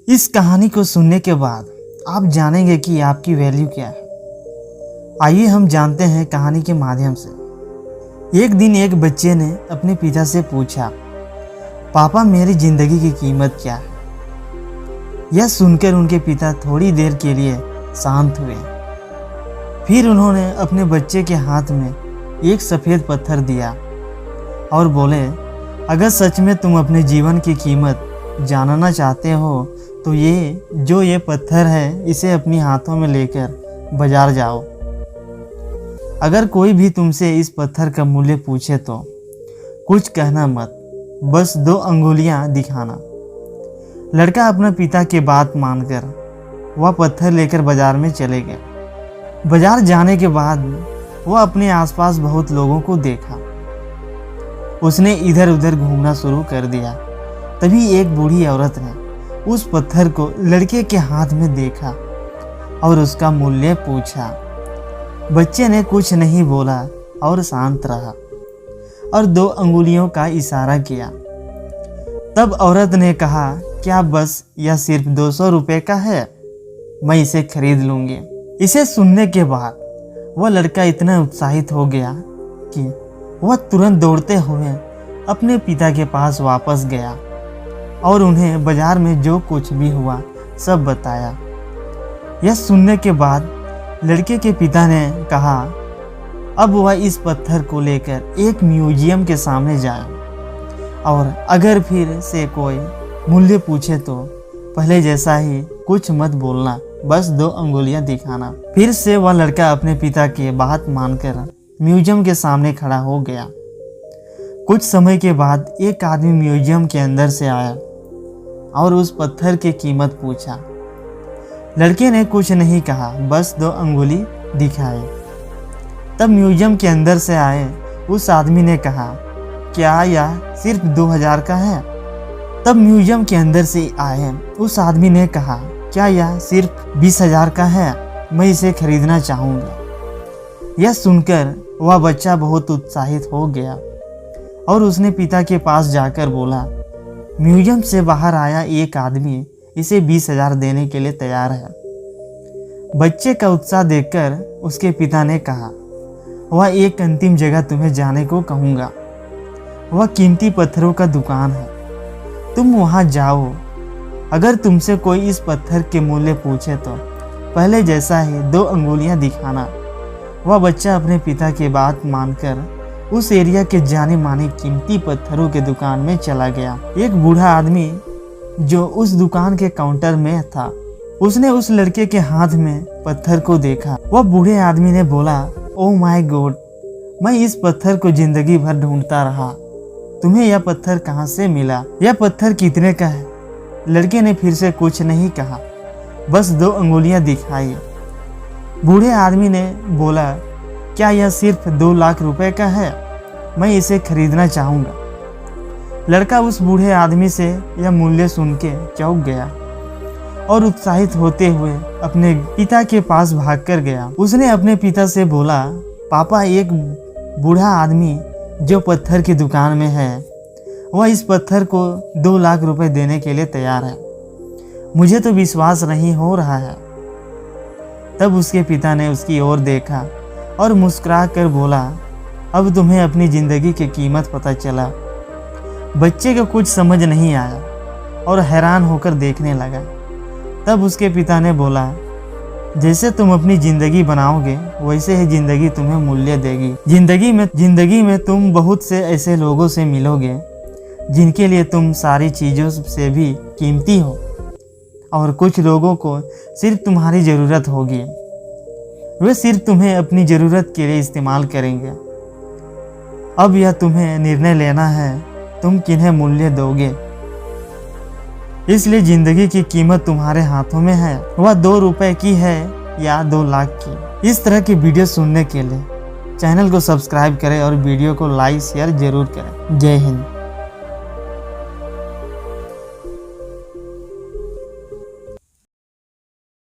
इस कहानी को सुनने के बाद आप जानेंगे कि आपकी वैल्यू क्या है। आइए हम जानते हैं कहानी के माध्यम से। एक दिन एक बच्चे ने अपने पिता से पूछा, पापा मेरी जिंदगी की कीमत क्या है? यह सुनकर उनके पिता थोड़ी देर के लिए शांत हुए। फिर उन्होंने अपने बच्चे के हाथ में एक सफ़ेद पत्थर दिया और बोले, अगर सच में तुम अपने जीवन की कीमत जानना चाहते हो तो ये पत्थर है, इसे अपनी हाथों में लेकर बाजार जाओ। अगर कोई भी तुमसे इस पत्थर का मूल्य पूछे तो कुछ कहना मत, बस 2 अंगुलियां दिखाना। लड़का अपने पिता की बात मानकर वह पत्थर लेकर बाजार में चले गए। बाजार जाने के बाद वह अपने आसपास बहुत लोगों को देखा। उसने इधर उधर घूमना शुरू कर दिया। तभी एक बूढ़ी औरत ने उस पत्थर को लड़के के हाथ में देखा और उसका मूल्य पूछा। बच्चे ने कुछ नहीं बोला और शांत रहा और 2 अंगुलियों का इशारा किया। तब औरत ने कहा, क्या बस यह सिर्फ 200 रुपये का है? मैं इसे खरीद लूँगी। इसे सुनने के बाद वह लड़का इतना उत्साहित हो गया कि वह तुरंत दौड़ते हुए अपने पिता के पास वापस गया और उन्हें बाजार में जो कुछ भी हुआ सब बताया। यह सुनने के बाद लड़के के पिता ने कहा, अब वह इस पत्थर को लेकर एक म्यूजियम के सामने जाए और अगर फिर से कोई मूल्य पूछे तो पहले जैसा ही कुछ मत बोलना, बस 2 अंगुलियां दिखाना। फिर से वह लड़का अपने पिता की बात मानकर म्यूजियम के सामने खड़ा हो गया। कुछ समय के बाद एक आदमी म्यूजियम के अंदर से आया और उस पत्थर की कीमत पूछा। लड़के ने कुछ नहीं कहा, बस 2 अंगुली दिखाए। तब म्यूजियम के अंदर से आए उस आदमी ने कहा, क्या यह सिर्फ 2000 का है? तब म्यूजियम के अंदर से आए उस आदमी ने कहा, क्या यह सिर्फ 20,000 का है? मैं इसे खरीदना चाहूँगा। यह सुनकर वह बच्चा बहुत उत्साहित हो गया और उसने पिता के पास जाकर बोला, म्यूजियम से बाहर आया एक आदमी इसे 20,000 देने के लिए तैयार है। बच्चे का उत्साह देखकर उसके पिता ने कहा, वह एक अंतिम जगह तुम्हें जाने को कहूँगा। वह कीमती पत्थरों का दुकान है, तुम वहाँ जाओ। अगर तुमसे कोई इस पत्थर के मूल्य पूछे तो पहले जैसा ही 2 अंगुलियां दिखाना। वह बच्चा अपने पिता की बात मानकर उस एरिया के जाने माने कीमती पत्थरों के दुकान में चला गया। एक बूढ़ा आदमी जो उस दुकान के काउंटर में था, उसने उस लड़के के हाथ में पत्थर को देखा। वह बूढ़े आदमी ने बोला, ओह माय गॉड, मैं इस पत्थर को जिंदगी भर ढूंढता रहा। तुम्हें यह पत्थर कहाँ से मिला? यह पत्थर कितने का है? लड़के ने फिर से कुछ नहीं कहा, बस 2 अंगुलियां दिखाई। बूढ़े आदमी ने बोला, क्या यह सिर्फ 2 लाख रुपए का है? मैं इसे खरीदना चाहूँगा। लड़का उस बूढ़े आदमी से यह मूल्य सुन के चौंक गया और उत्साहित होते हुए अपने पिता के पास भागकर गया। उसने अपने पिता से बोला, पापा एक बूढ़ा आदमी जो पत्थर की दुकान में है, वह इस पत्थर को 2 लाख रुपए देने के लिए तैयार है। मुझे तो विश्वास नहीं हो रहा है। तब उसके पिता ने उसकी ओर देखा और मुस्कुरा कर बोला, अब तुम्हें अपनी ज़िंदगी की कीमत पता चला। बच्चे को कुछ समझ नहीं आया और हैरान होकर देखने लगा। तब उसके पिता ने बोला, जैसे तुम अपनी ज़िंदगी बनाओगे वैसे ही ज़िंदगी तुम्हें मूल्य देगी। जिंदगी में तुम बहुत से ऐसे लोगों से मिलोगे जिनके लिए तुम सारी चीज़ों से भी कीमती हो और कुछ लोगों को सिर्फ तुम्हारी ज़रूरत होगी। वे सिर्फ तुम्हें अपनी ज़रूरत के लिए इस्तेमाल करेंगे। अब यह तुम्हें निर्णय लेना है, तुम किन्हें मूल्य दोगे। इसलिए ज़िंदगी की कीमत तुम्हारे हाथों में है, वह 2 रुपए की है या 2 लाख की। इस तरह की वीडियो सुनने के लिए चैनल को सब्सक्राइब करें और वीडियो को लाइक शेयर जरूर करें। जय हिंद।